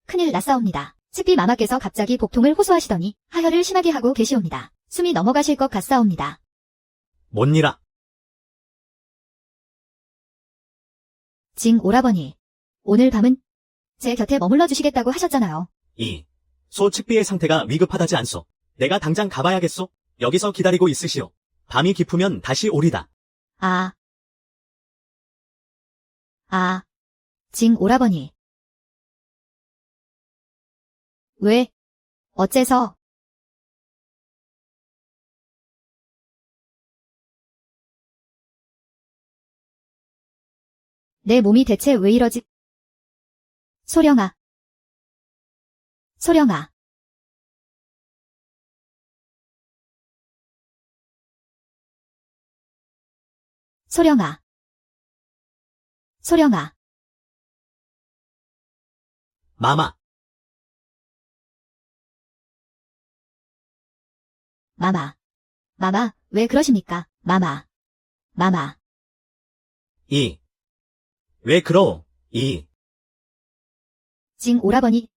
큰일 났사옵니다. 측비 마마께서 갑자기 복통을 호소하시더니 하혈을 심하게 하고 계시옵니다. 숨이 넘어가실 것 같사옵니다. 뭔일아? 징 오라버니, 오늘 밤은 제 곁에 머물러 주시겠다고 하셨잖아요. 소 측비의 상태가 위급하다지 않소. 내가 당장 가봐야겠소. 여기서 기다리고 있으시오. 밤이 깊으면 다시 오리다. 징 오라버니. 왜? 어째서? 내 몸이 대체 왜 이러지? 소령아. 소령아. 소령아. 소령아. 마마. 마마. 마마, 왜 그러십니까? 마마. 마마. 왜 그러? 징 오라버니.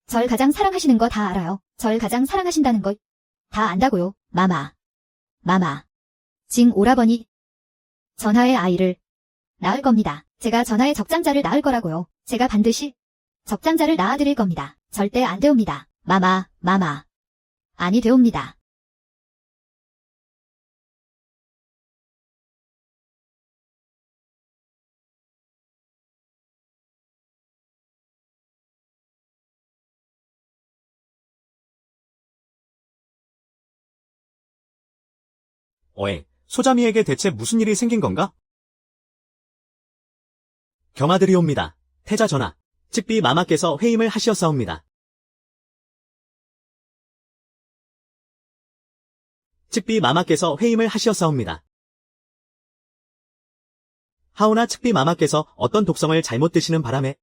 절 가장 사랑하시는 거 다 알아요. 절 가장 사랑하신다는 거 다 안다고요. 마마. 징 오라버니. 전하의 아이를 낳을 겁니다. 제가 전하의 적장자를 낳을 거라고요. 제가 반드시 적장자를 낳아드릴 겁니다. 절대 안 되옵니다. 마마. 아니 되옵니다. 어에, 소자미에게 대체 무슨 일이 생긴 건가? 경아들이옵니다. 태자 전하, 측비 마마께서 회임을 하시었사옵니다. 측비 마마께서 회임을 하시었사옵니다. 하오나 측비 마마께서 어떤 독성을 잘못 드시는 바람에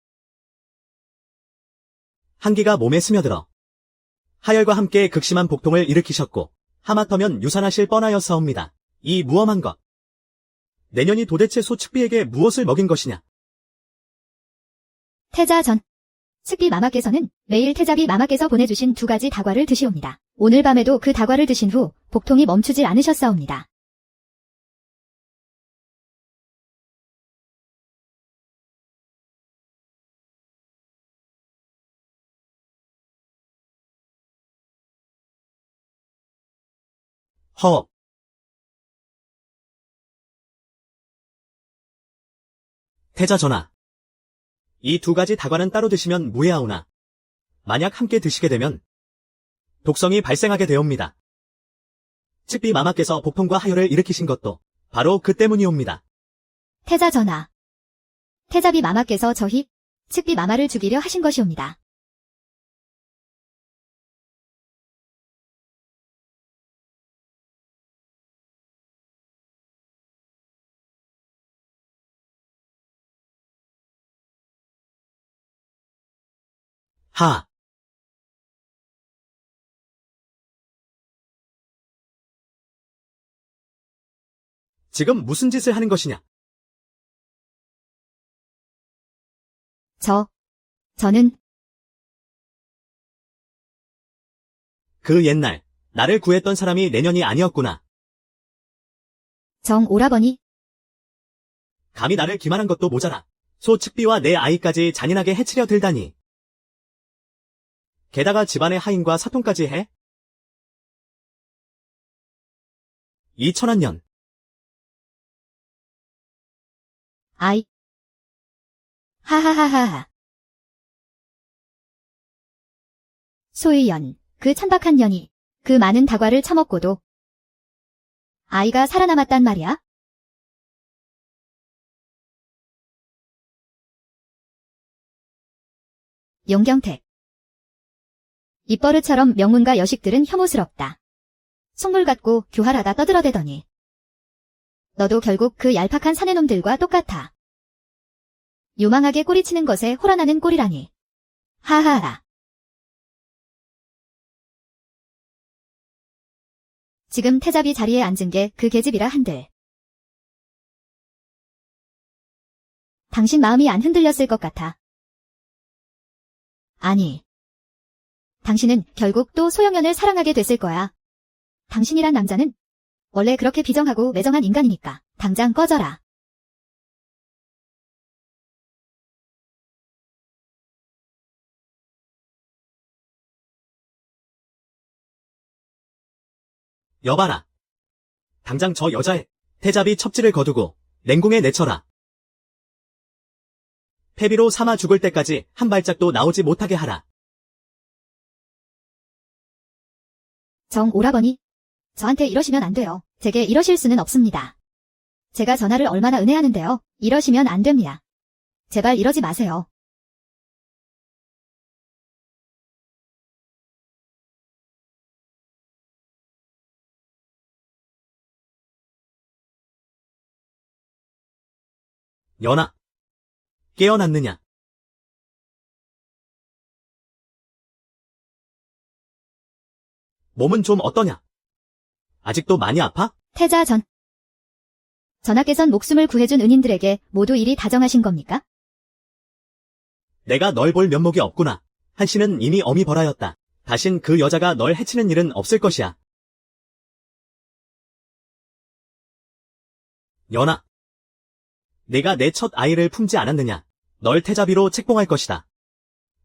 한기가 몸에 스며들어 하열과 함께 극심한 복통을 일으키셨고 하마터면 유산하실 뻔하였사옵니다. 이 무엄한 것. 내년이 도대체 소 측비에게 무엇을 먹인 것이냐? 태자 전. 측비 마마께서는 매일 태자비 마마께서 보내주신 2가지 다과를 드시옵니다. 오늘 밤에도 그 다과를 드신 후 복통이 멈추질 않으셨사옵니다. 허. 태자 전하. 이 2가지 다과는 따로 드시면 무해하오나 만약 함께 드시게 되면 독성이 발생하게 되옵니다. 측비 마마께서 복통과 하혈을 일으키신 것도 바로 그 때문이옵니다. 태자 전하. 태자비 마마께서 저희 측비 마마를 죽이려 하신 것이옵니다. 하. 지금 무슨 짓을 하는 것이냐? 저는 그 옛날 나를 구했던 사람이 내년이 아니었구나. 정 오라버니. 감히 나를 기만한 것도 모자라. 소 측비와 내 아이까지 잔인하게 해치려 들다니. 게다가 집안의 하인과 사통까지 해? 이 천한년. 아이. 하하하하. 소의연, 그 천박한 년이 그 많은 다과를 처먹고도 아이가 살아남았단 말이야? 용경택. 입버릇처럼 명문가 여식들은 혐오스럽다. 속물 같고 교활하다 떠들어대더니 너도 결국 그 얄팍한 사내놈들과 똑같아. 요망하게 꼬리치는 것에 호란하는 꼴이라니. 하하하. 지금 태자비 자리에 앉은 게 그 계집이라 한들. 당신 마음이 안 흔들렸을 것 같아. 아니. 당신은 결국 또 소영연을 사랑하게 됐을 거야. 당신이란 남자는 원래 그렇게 비정하고 매정한 인간이니까 당장 꺼져라. 여봐라. 당장 저 여자의 태자비 첩지를 거두고 냉궁에 내쳐라. 패비로 삼아 죽을 때까지 한 발짝도 나오지 못하게 하라. 정 오라버니, 저한테 이러시면 안 돼요. 제게 이러실 수는 없습니다. 제가 전하를 얼마나 은혜하는데요. 이러시면 안 됩니다. 제발 이러지 마세요. 연아. 깨어났느냐? 몸은 좀 어떠냐? 아직도 많이 아파? 태자 전. 전하께선 목숨을 구해준 은인들에게 모두 일이 다정하신 겁니까? 내가 널 볼 면목이 없구나. 한씨는 이미 어미 벌하였다. 다신 그 여자가 널 해치는 일은 없을 것이야. 연아, 내가 내 첫 아이를 품지 않았느냐. 널 태자비로 책봉할 것이다.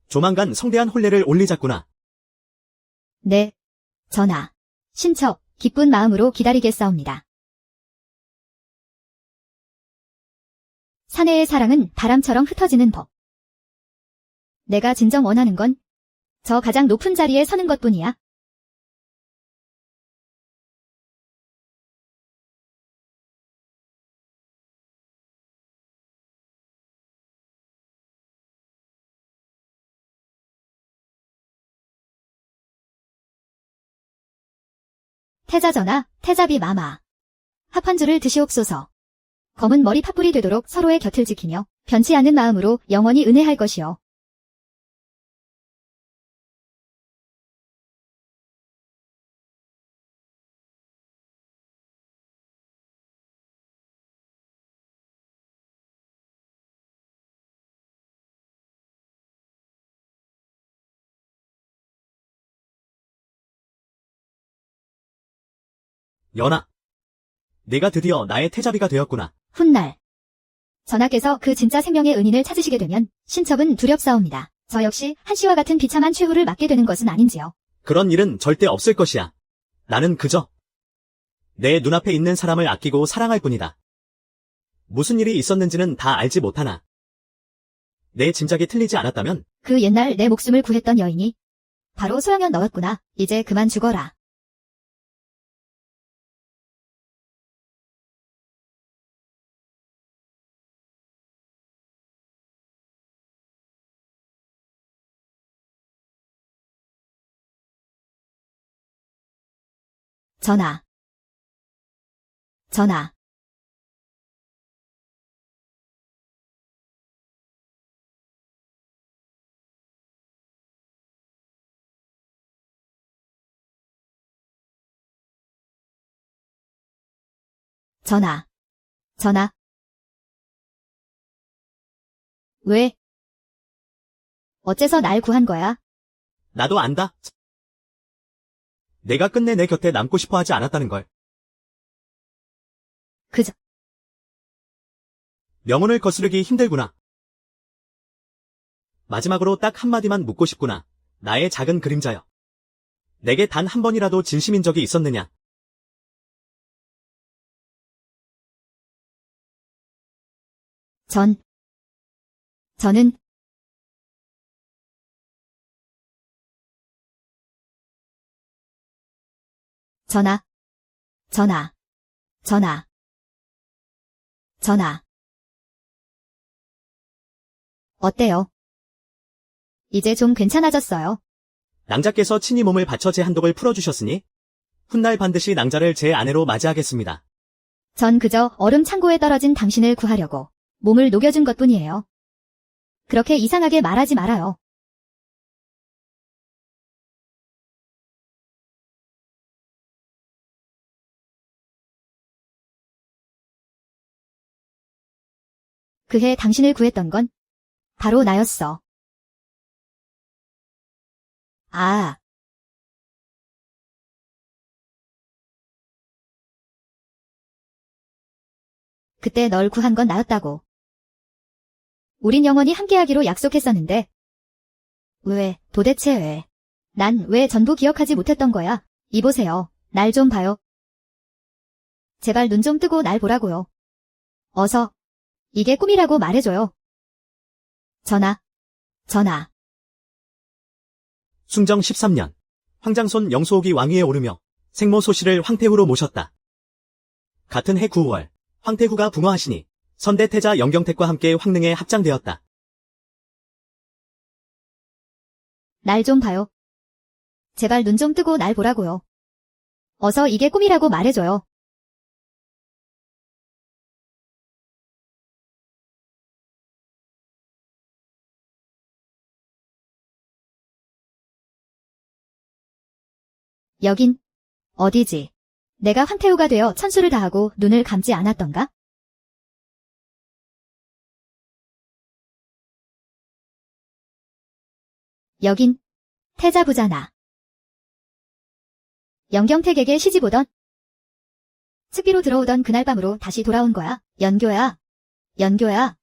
조만간 성대한 혼례를 올리자꾸나. 네, 전하. 신처, 기쁜 마음으로 기다리겠사옵니다. 사내의 사랑은 바람처럼 흩어지는 법. 내가 진정 원하는 건 저 가장 높은 자리에 서는 것뿐이야. 태자전하, 태자비 마마. 합 한 줄을 드시옵소서. 검은 머리 팥불이 되도록 서로의 곁을 지키며 변치 않은 마음으로 영원히 은혜할 것이요. 연아, 내가 드디어 나의 태자비가 되었구나. 훗날. 전하께서 그 진짜 생명의 은인을 찾으시게 되면 신첩은 두렵사옵니다. 저 역시 한씨와 같은 비참한 최후를 맞게 되는 것은 아닌지요. 그런 일은 절대 없을 것이야. 나는 그저 내 눈앞에 있는 사람을 아끼고 사랑할 뿐이다. 무슨 일이 있었는지는 다 알지 못하나. 내 짐작이 틀리지 않았다면 그 옛날 내 목숨을 구했던 여인이 바로 소영연 너였구나. 이제 그만 죽어라. 전하. 전하. 전하. 전하. 왜? 어째서 날 구한 거야? 나도 안다. 내가 끝내 내 곁에 남고 싶어 하지 않았다는 걸. 그저 명운을 거스르기 힘들구나. 마지막으로 딱 한마디만 묻고 싶구나. 나의 작은 그림자여. 내게 단 한 번이라도 진심인 적이 있었느냐? 저는 전하. 전하. 전하. 전하. 어때요? 이제 좀 괜찮아졌어요. 낭자께서 친히 몸을 바쳐 제 한독을 풀어주셨으니 훗날 반드시 낭자를 제 아내로 맞이하겠습니다. 전 그저 얼음 창고에 떨어진 당신을 구하려고 몸을 녹여준 것뿐이에요. 그렇게 이상하게 말하지 말아요. 그해 당신을 구했던 건 바로 나였어. 아, 그때 널 구한 건 나였다고. 우린 영원히 함께하기로 약속했었는데. 도대체 왜? 난 왜 전부 기억하지 못했던 거야? 이보세요. 날 좀 봐요. 제발 눈 좀 뜨고 날 보라고요. 어서. 이게 꿈이라고 말해줘요. 전하. 전하. 숭정 13년 황장손 영소옥이 왕위에 오르며 생모 소씨를 황태후로 모셨다. 같은 해 9월 황태후가 붕어하시니 선대태자 영경택과 함께 황릉에 합장되었다. 날 좀 봐요. 제발 눈 좀 뜨고 날 보라고요. 어서 이게 꿈이라고 말해줘요. 여긴 어디지? 내가 황태후가 되어 천수를 다하고 눈을 감지 않았던가? 여긴 태자부잖아. 영경택에게 시집 오던 측비로 들어오던 그날 밤으로 다시 돌아온 거야. 연교야. 연교야.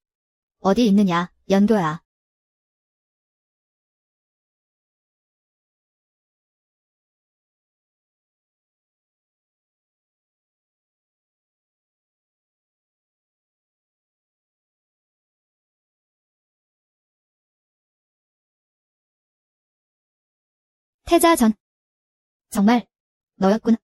어디 있느냐, 연교야. 태자 전. 정말 너였구나.